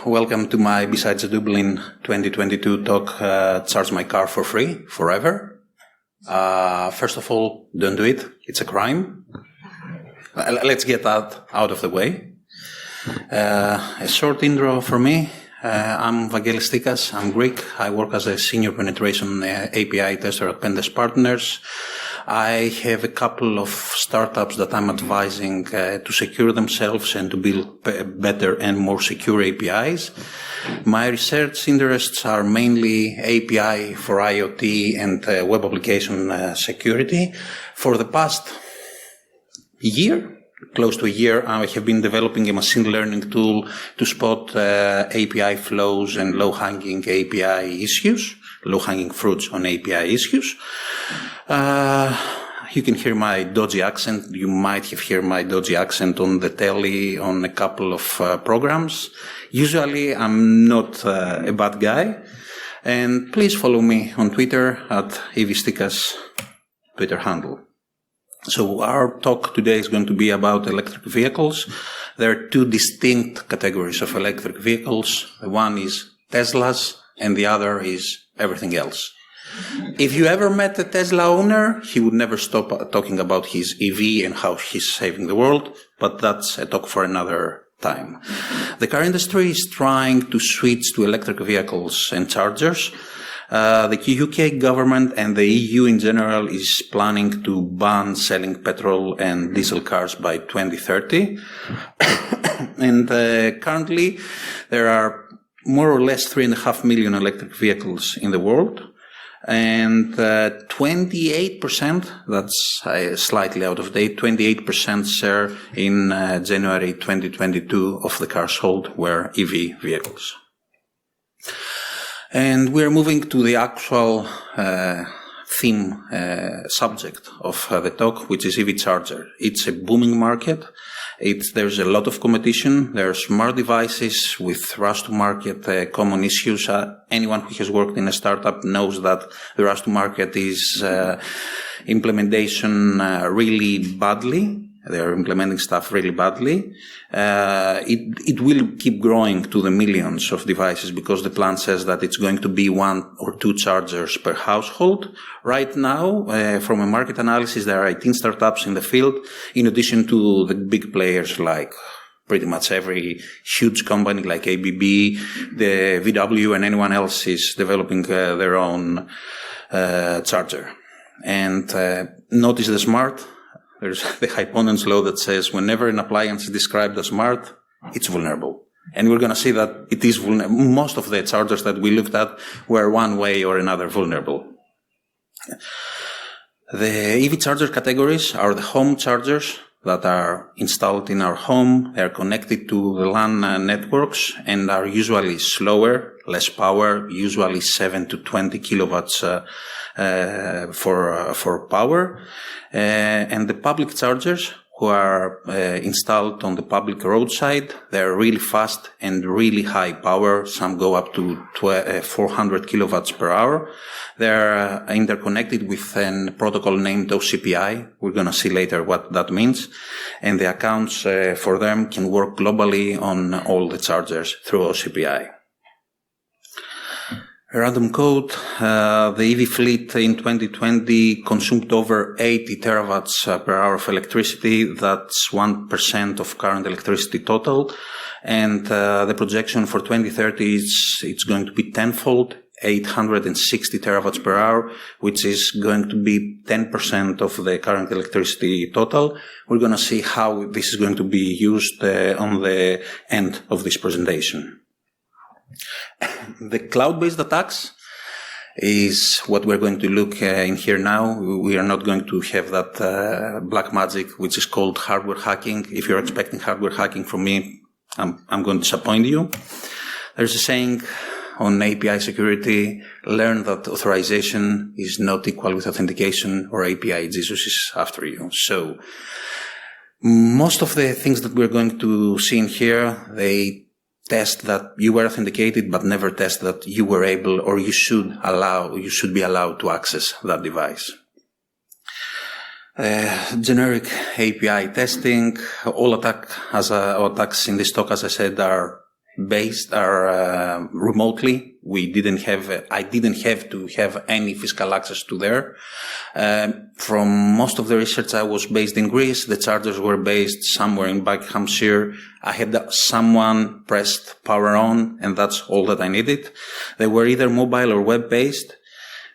Welcome to my Besides the Dublin 2022 talk, Charge My Car for Free, Forever. First of all, don't do it. It's a crime. Let's get that out of the way. A short intro for me. I'm Vangelis Stykas. I'm Greek. I work as a senior penetration API tester at Pendesk Partners. I have a couple of startups that I'm advising to secure themselves and to build better and more secure APIs. My research interests are mainly API for IoT and web application security. For the past year, close to a year, I have been developing a machine learning tool to spot API flows and low-hanging API issues, low-hanging fruits on API issues. You can hear my dodgy accent. You might have heard my dodgy accent on the telly on a couple of programs. Usually, I'm not a bad guy. And please follow me on Twitter at Stykas Twitter handle. So our talk today is going to be about electric vehicles. There are two distinct categories of electric vehicles. One is Teslas and the other is everything else. If you ever met a Tesla owner, he would never stop talking about his EV and how he's saving the world, but that's a talk for another time. The car industry is trying to switch to electric vehicles and chargers. The UK government and the EU in general is planning to ban selling petrol and diesel cars by 2030. And currently, there are more or less 3.5 million electric vehicles in the world. And 28%, that's slightly out of date, 28% share in January 2022 of the cars sold were EV vehicles. And we're moving to the actual theme, subject of the talk, which is EV charger. It's a booming market. There's a lot of competition. There are smart devices with rush to market common issues. Anyone who has worked in a startup knows that the rush to market is implementation really badly. They're implementing stuff really badly. It will keep growing to the millions of devices because the plan says that it's going to be 1 or 2 chargers per household. Right now, from a market analysis, there are 18 startups in the field, in addition to the big players like pretty much every huge company like ABB, the VW, and anyone else is developing their own charger. And notice the smart. There's the hyponent's law that says whenever an appliance is described as smart, it's vulnerable. And we're going to see that it is vulnerable. Most of the chargers that we looked at were one way or another vulnerable. The EV charger categories are the home chargers that are installed in our home. They are connected to the LAN networks and are usually slower, less power, usually 7 to 20 kilowatts for power. And the public chargers who are installed on the public roadside, they're really fast and really high power. Some go up to 400 kilowatts per hour. They're interconnected with a protocol named OCPI. We're going to see later what that means. And the accounts for them can work globally on all the chargers through OCPI. Random code, the EV fleet in 2020 consumed over 80 terawatts per hour of electricity. That's 1% of current electricity total. And the projection for 2030 is it's going to be tenfold, 860 terawatts per hour, which is going to be 10% of the current electricity total. We're going to see how this is going to be used on the end of this presentation. The cloud-based attacks is what we're going to look in here now. We are not going to have that black magic, which is called hardware hacking. If you're expecting hardware hacking from me, I'm going to disappoint you. There's a saying on API security, learn that authorization is not equal with authentication, or API Jesus is after you. So most of the things that we're going to see in here, they test that you were authenticated, but never test that you were able or you should be allowed to access that device. Generic API testing. All attacks in this talk, as I said, are remotely. I didn't have to have any physical access to there. From most of the research, I was based in Greece. The chargers were based somewhere in Buckinghamshire. I had someone pressed power on, and that's all that I needed. They were either mobile or web-based.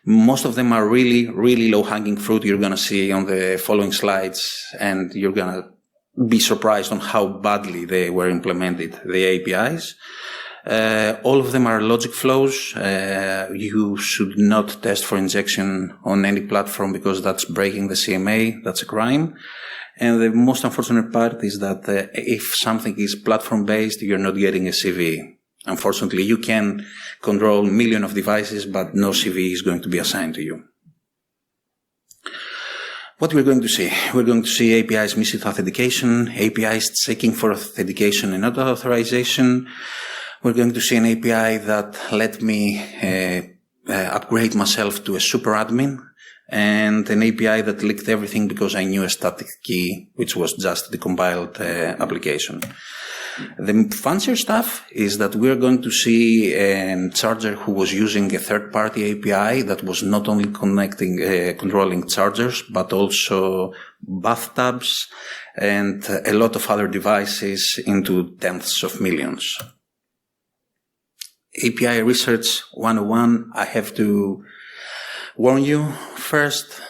Most of them are really, really low-hanging fruit you're going to see on the following slides, and you're going to be surprised on how badly they were implemented, the APIs. All of them are logic flows. You should not test for injection on any platform because that's breaking the CMA. That's a crime. And the most unfortunate part is that if something is platform-based, you're not getting a CV. Unfortunately, you can control millions of devices, but no CV is going to be assigned to you. What we're going to see? We're going to see APIs missing authentication, APIs checking for authentication and not authorization. We're going to see an API that let me upgrade myself to a super admin, and an API that leaked everything because I knew a static key, which was just the compiled application. The fancier stuff is that we're going to see a charger who was using a third-party API that was not only controlling chargers, but also bathtubs and a lot of other devices into tenths of millions. API Research 101, I have to warn you first.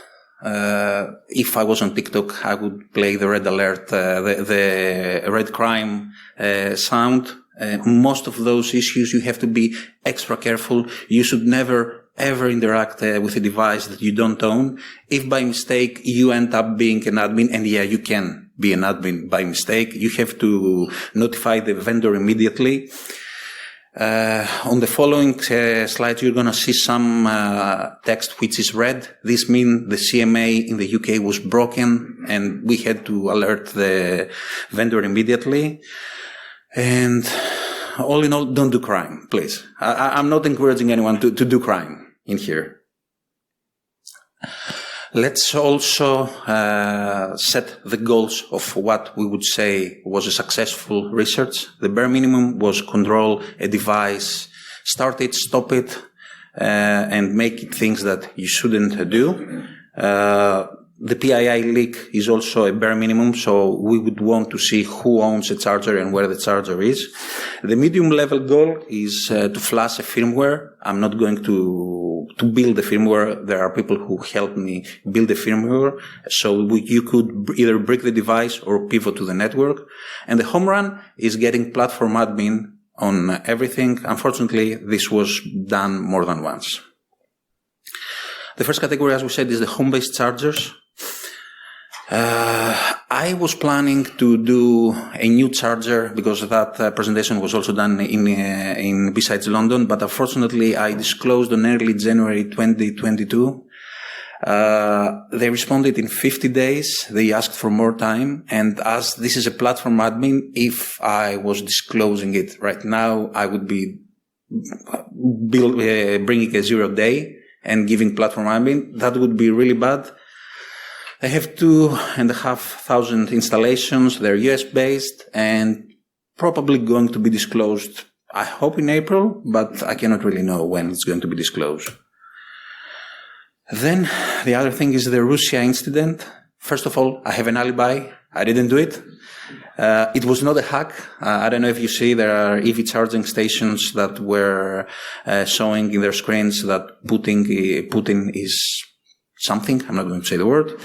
If I was on TikTok, I would play the red alert, the red crime sound. Most of those issues, you have to be extra careful. You should never, ever interact with a device that you don't own. If by mistake you end up being an admin, and yeah, you can be an admin by mistake, you have to notify the vendor immediately. On the following slide, you're going to see some text which is red. This means the CMA in the UK was broken, and we had to alert the vendor immediately. And all in all, don't do crime, please. I'm not encouraging anyone to do crime in here. Let's also set the goals of what we would say was a successful research. The bare minimum was control a device, start it, stop it, and make it things that you shouldn't do. The PII leak is also a bare minimum, so we would want to see who owns a charger and where the charger is. The medium level goal is to flash a firmware. I'm not going to build the firmware. There are people who help me build the firmware, so you could either break the device or pivot to the network. And the home run is getting platform admin on everything. Unfortunately, this was done more than once. The first category, as we said, is the home-based chargers. I was planning to do a new charger because that presentation was also done in besides London, but unfortunately I disclosed on early January 2022. They responded in 50 days. They asked for more time, and as this is a platform admin, if I was disclosing it right now, I would be bringing a 0 day and giving platform admin. That would be really bad. They have 2,500 installations. They're US-based and probably going to be disclosed, I hope in April, but I cannot really know when it's going to be disclosed. Then the other thing is the Russia incident. First of all, I have an alibi. I didn't do it. It was not a hack. I don't know if you see there are EV charging stations that were showing in their screens that Putin is something. I'm not going to say the word.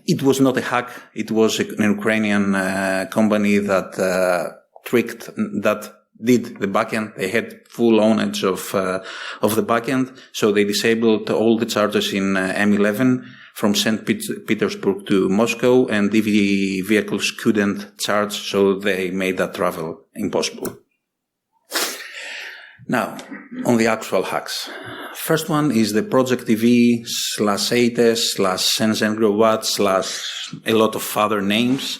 It was not a hack. It was an Ukrainian company that did the backend. They had full ownage of the backend, so they disabled all the chargers in M11 from St. Petersburg to Moscow, and EV vehicles couldn't charge, so they made that travel impossible. Now, on the actual hacks. First one is the Project EV/ATES/Shenzhen GrowWatt/ a lot of other names.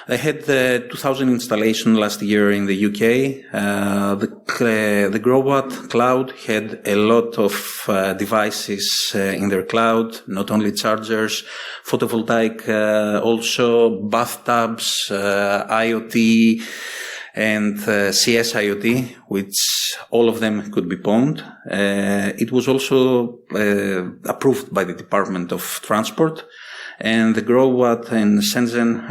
They had 2,000 installation last year in the UK. The Growwatt cloud had a lot of devices in their cloud, not only chargers, photovoltaic, also bathtubs, IoT, and CS IoT, which all of them could be pawned. It was also approved by the Department of Transport. And the Growwatt and Shenzhen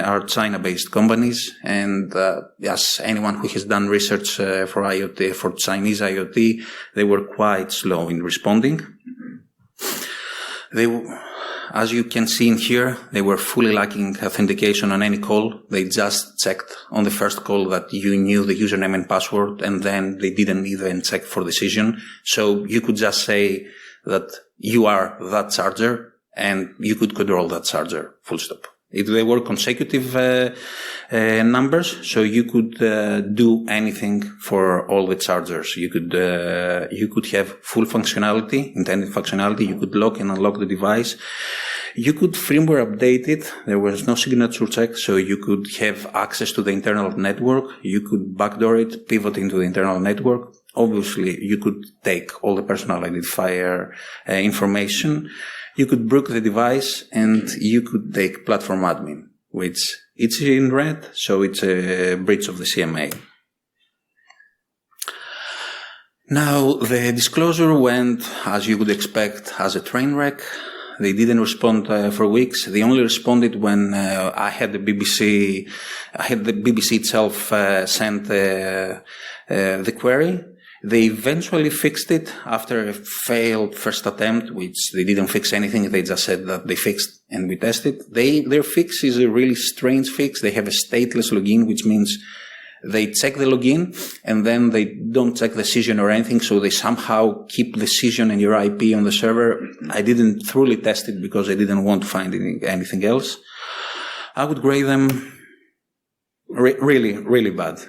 are China-based companies. And yes, anyone who has done research for IoT, for Chinese IoT, they were quite slow in responding. As you can see in here, they were fully lacking authentication on any call. They just checked on the first call that you knew the username and password, and then they didn't even check for decision. So you could just say that you are that charger, and you could control that charger, full stop. If they were consecutive numbers, so you could do anything for all the chargers. You could have full functionality, intended functionality. You could lock and unlock the device. You could firmware update it. There was no signature check, so you could have access to the internal network. You could backdoor it, pivot into the internal network. Obviously, you could take all the personal identifier information. You could brook the device, and you could take platform admin, which it's in red, so it's a breach of the CMA. Now, the disclosure went, as you would expect, as a train wreck. They didn't respond for weeks. They only responded when I had the BBC itself sent the query. They eventually fixed it after a failed first attempt, which they didn't fix anything. They just said that they fixed and we tested. Their fix is a really strange fix. They have a stateless login, which means they check the login and then they don't check the session or anything. So they somehow keep the session and your IP on the server. I didn't thoroughly test it because I didn't want to find anything else. I would grade them really, really bad.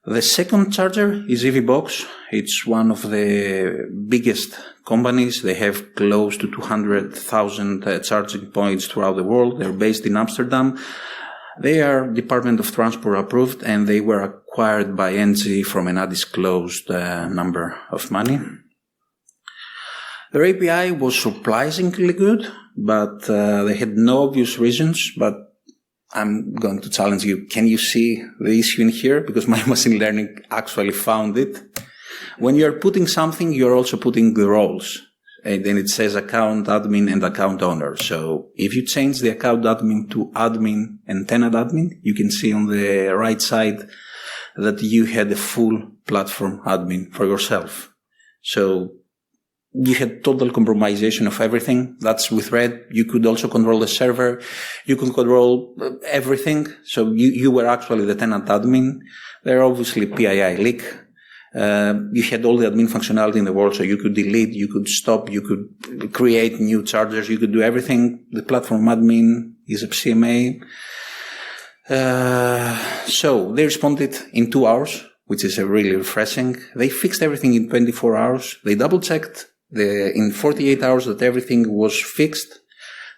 The second charger is EVBox. It's one of the biggest companies. They have close to 200,000 charging points throughout the world. They're based in Amsterdam. They are Department of Transport approved, and they were acquired by NG from an undisclosed number of money. Their API was surprisingly good, but they had no obvious reasons. But I'm going to challenge you. Can you see the issue in here? Because my machine learning actually found it. When you're putting something, you're also putting the roles. And then it says account admin and account owner. So if you change the account admin to admin and tenant admin, you can see on the right side that you had a full platform admin for yourself. So you had total compromisation of everything. That's with red. You could also control the server. You could control everything. So you were actually the tenant admin. There are obviously PII leak. You had all the admin functionality in the world. So you could delete, you could stop, you could create new chargers. You could do everything. The platform admin is a CMA. So they responded in 2 hours, which is really refreshing. They fixed everything in 24 hours. They double checked in 48 hours that everything was fixed.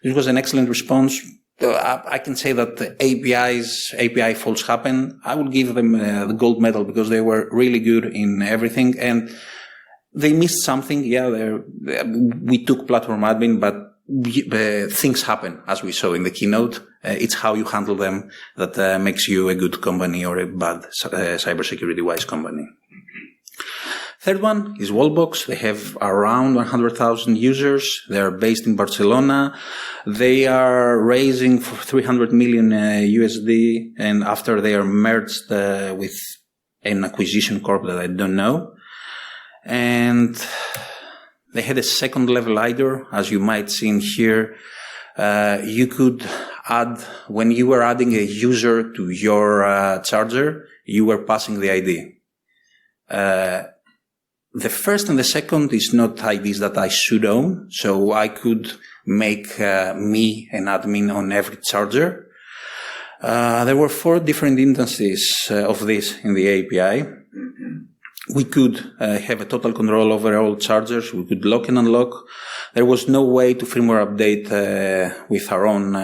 This was an excellent response. I can say that the API faults happen. I will give them the gold medal because they were really good in everything, and they missed something. Yeah, we took platform admin, but things happen, as we saw in the keynote. It's how you handle them that makes you a good company or a bad cybersecurity-wise company. Third one is Wallbox. They have around 100,000 users. They are based in Barcelona. They are raising for 300 million USD, and after they are merged with an acquisition corp that I don't know. And they had a second level IDOR, as you might see in here. You could add, when you were adding a user to your charger, you were passing the ID. The first and the second is not IDs that I should own, so I could make me an admin on every charger. There were 4 different instances of this in the API. we could have a total control over all chargers. We could lock and unlock. There was no way to firmware update with our own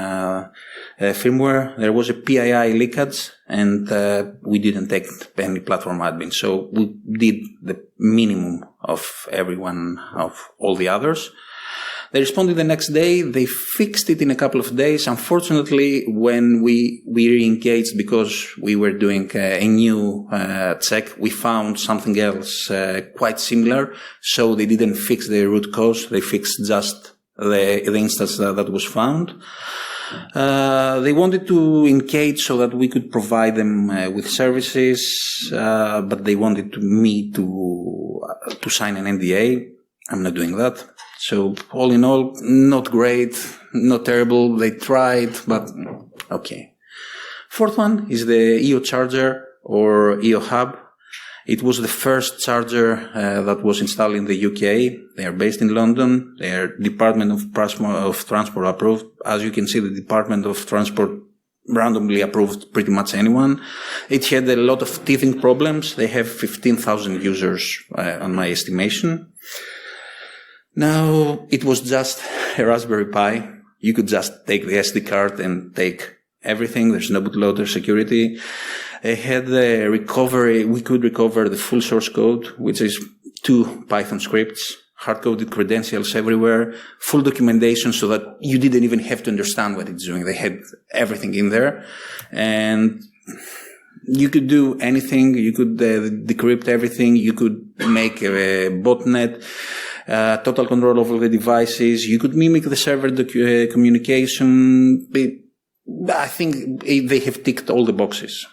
firmware. There was a PII leakage, and we didn't take any platform admin. So we did the minimum of everyone, of all the others. They responded the next day. They fixed it in a couple of days. Unfortunately, when we re-engaged because we were doing a new check, we found something else quite similar. So they didn't fix the root cause. They fixed just the instance that was found. They wanted to engage so that we could provide them with services, but they wanted me to sign an NDA. I'm not doing that. So all in all, not great, not terrible. They tried, but okay. Fourth one is the EO charger or EO hub. It was the first charger that was installed in the UK. They are based in London. They are Department of Transport approved. As you can see, the Department of Transport randomly approved pretty much anyone. It had a lot of teething problems. They have 15,000 users on my estimation. Now, it was just a Raspberry Pi. You could just take the SD card and take everything. There's no bootloader security. It had the recovery. We could recover the full source code, which is 2 Python scripts, hard-coded credentials everywhere, full documentation so that you didn't even have to understand what it's doing. They had everything in there. And you could do anything. You could decrypt everything. You could make a botnet. Total control over the devices. You could mimic the server communication. I think they have ticked all the boxes.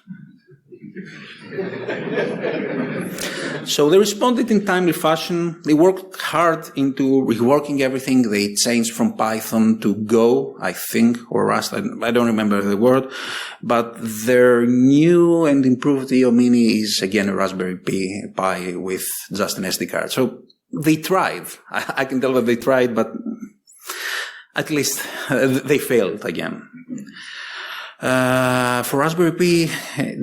So they responded in timely fashion. They worked hard into reworking everything. They changed from Python to Go, I think, or Rust. I don't remember the word. But their new and improved EO Mini is again a Raspberry Pi with just an SD card. So they tried. I can tell that they tried, but at least they failed again. For Raspberry Pi,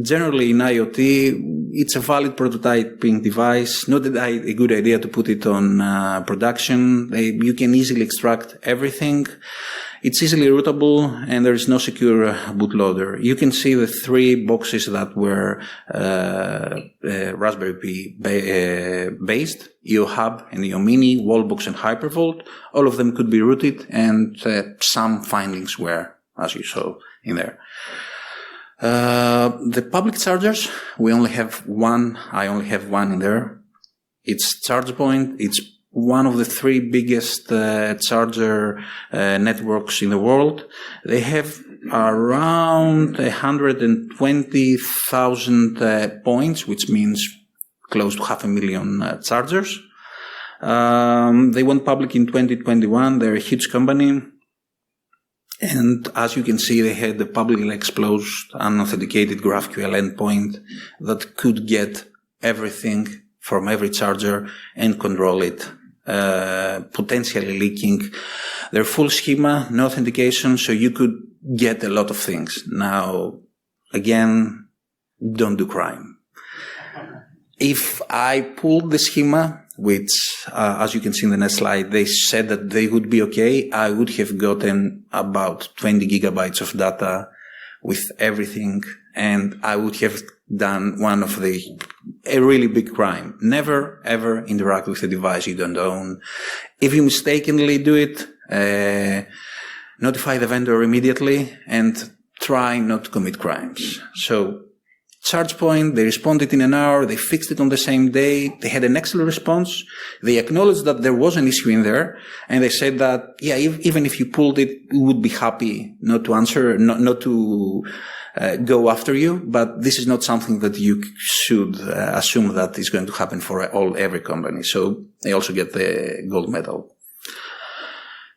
generally in IoT, it's a valid prototyping device. Not a good idea to put it on production. You can easily extract everything. It's easily rootable, and there is no secure bootloader. You can see the 3 boxes that were Raspberry Pi based: EO Hub and EO Mini, Wallbox and Hypervolt. All of them could be rooted, and some findings were, as you saw in there. The public chargers, we only have one. I only have one in there. It's ChargePoint. It's one of the 3 biggest charger networks in the world. They have around 120,000 points, which means close to 500,000 chargers. They went public in 2021. They're a huge company. And as you can see, they had the publicly exposed, unauthenticated GraphQL endpoint that could get everything from every charger and control it, potentially leaking their full schema, no authentication, so you could get a lot of things. Now, again, don't do crime. If I pulled the schema, which, as you can see in the next slide, they said that they would be okay, I would have gotten about 20 gigabytes of data with everything, and I would have done a really big crime. Never, ever interact with a device you don't own. If you mistakenly do it, notify the vendor immediately and try not to commit crimes. So, ChargePoint, they responded in an hour, they fixed it on the same day, they had an excellent response, they acknowledged that there was an issue in there, and they said that, yeah, even if you pulled it, we would be happy not to answer, not to go after you, but this is not something that you should assume that is going to happen for every company. So they also get the gold medal.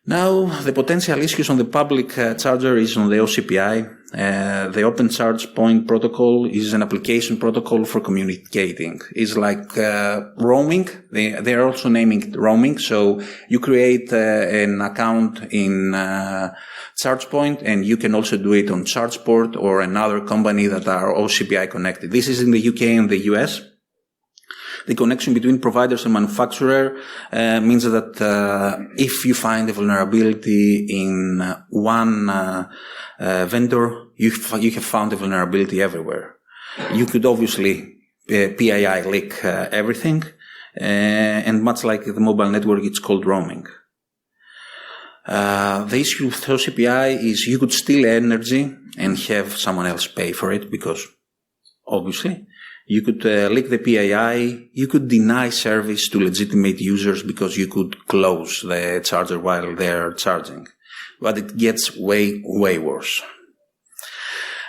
Now, the potential issues on the public charger is on the OCPI. The Open Charge Point protocol is an application protocol for communicating. It's like roaming. They are also naming it roaming. So you create an account in ChargePoint, and you can also do it on ChargePort or another company that are OCPI connected. This is in the UK and the US. the connection between providers and manufacturer means that if you find a vulnerability in one vendor, you have found a vulnerability everywhere. You could obviously PII leak everything, and much like the mobile network, it's called roaming. The issue with OCPI is you could steal energy and have someone else pay for it, because obviously you could leak the PII, you could deny service to legitimate users because you could close the charger while they're charging. But it gets way, way worse.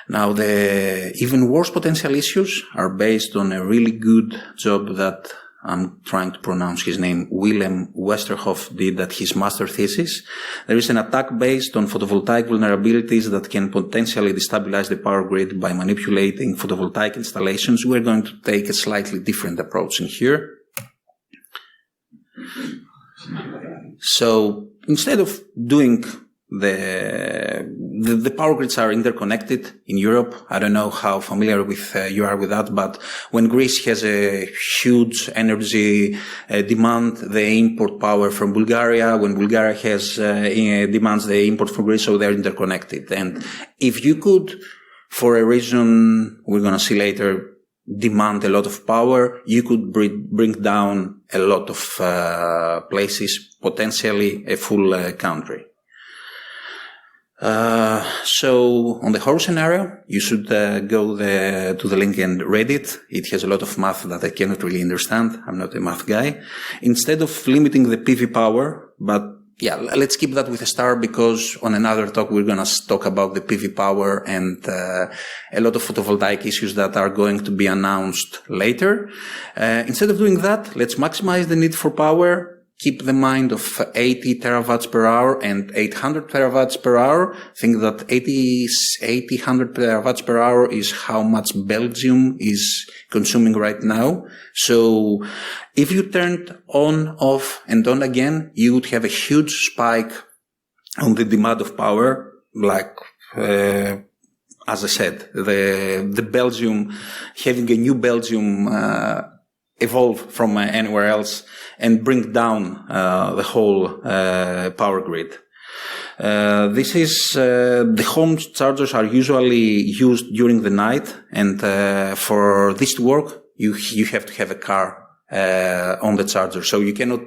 Now, the even worse potential issues are based on a really good job that I'm trying to pronounce his name, Willem Westerhoff, did at his master thesis. There is an attack based on photovoltaic vulnerabilities that can potentially destabilize the power grid by manipulating photovoltaic installations. We're going to take a slightly different approach in here. So instead of doing the power grids are interconnected in Europe. I don't know how familiar with you are with that, but when Greece has a huge energy demand, they import power from Bulgaria. When Bulgaria has demands, they import from Greece, so they're interconnected. And if you could, for a reason we're going to see later, demand a lot of power, you could bring down a lot of places, potentially a full country. So on the horror scenario, you should go to the link and read it. It has a lot of math that I cannot really understand. I'm not a math guy. Instead of limiting the PV power, but yeah, let's keep that with a star, because on another talk we're going to talk about the PV power and a lot of photovoltaic issues that are going to be announced later. Instead of doing that, let's maximize the need for power. Keep the mind of 80 terawatts per hour and 800 terawatts per hour. Think that 100 terawatts per hour is how much Belgium is consuming right now. So if you turned on, off, and on again, you would have a huge spike on the demand of power, like, as I said, the Belgium, having a new Belgium, evolve from anywhere else and bring down the whole power grid. This is the home chargers are usually used during the night, and for this to work, you have to have a car on the charger. So you cannot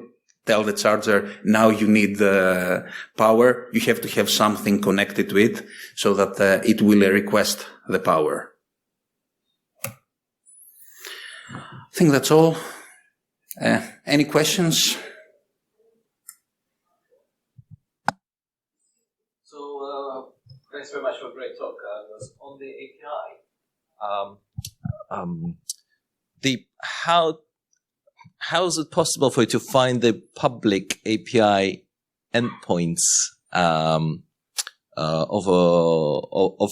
tell the charger, now you need power. You have to have something connected to it so that it will request the power. I think that's all. Any questions? So, thanks very much for a great talk. On the API, how is it possible for you to find the public API endpoints of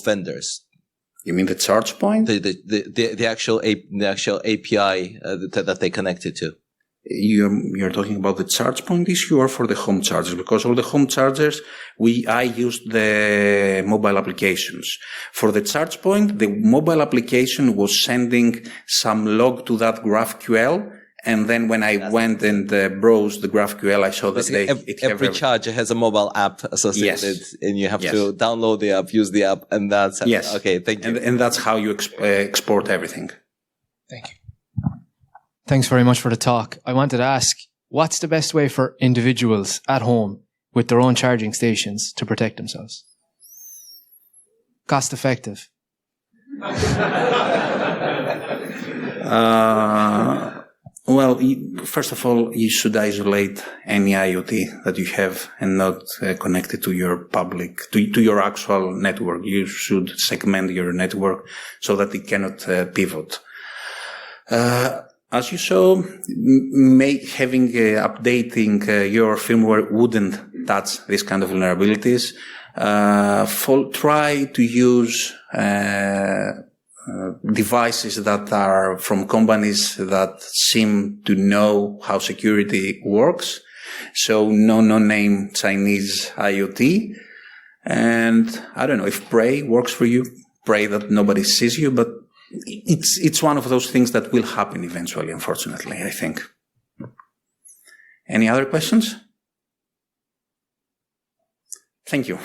vendors? You mean the charge point? The actual API that they connected to. You're talking about the charge point issue or for the home chargers? Because all the home chargers, I used the mobile applications. For the charge point, the mobile application was sending some log to that GraphQL. And then when I went and browsed the GraphQL, I saw that every charger has a mobile app associated, and you have to download the app, use the app, and that's okay. Thank you. And that's how you export everything. Thank you. Thanks very much for the talk. I wanted to ask, what's the best way for individuals at home with their own charging stations to protect themselves? Cost effective. Well, first of all, you should isolate any IoT that you have and not connect it to your to your actual network. You should segment your network so that it cannot pivot. As you saw, updating your firmware wouldn't touch this kind of vulnerabilities. Try to use devices that are from companies that seem to know how security works. So no-name Chinese IoT. And I don't know if Pray works for you. Pray that nobody sees you, but it's one of those things that will happen eventually, unfortunately, I think. Any other questions? Thank you.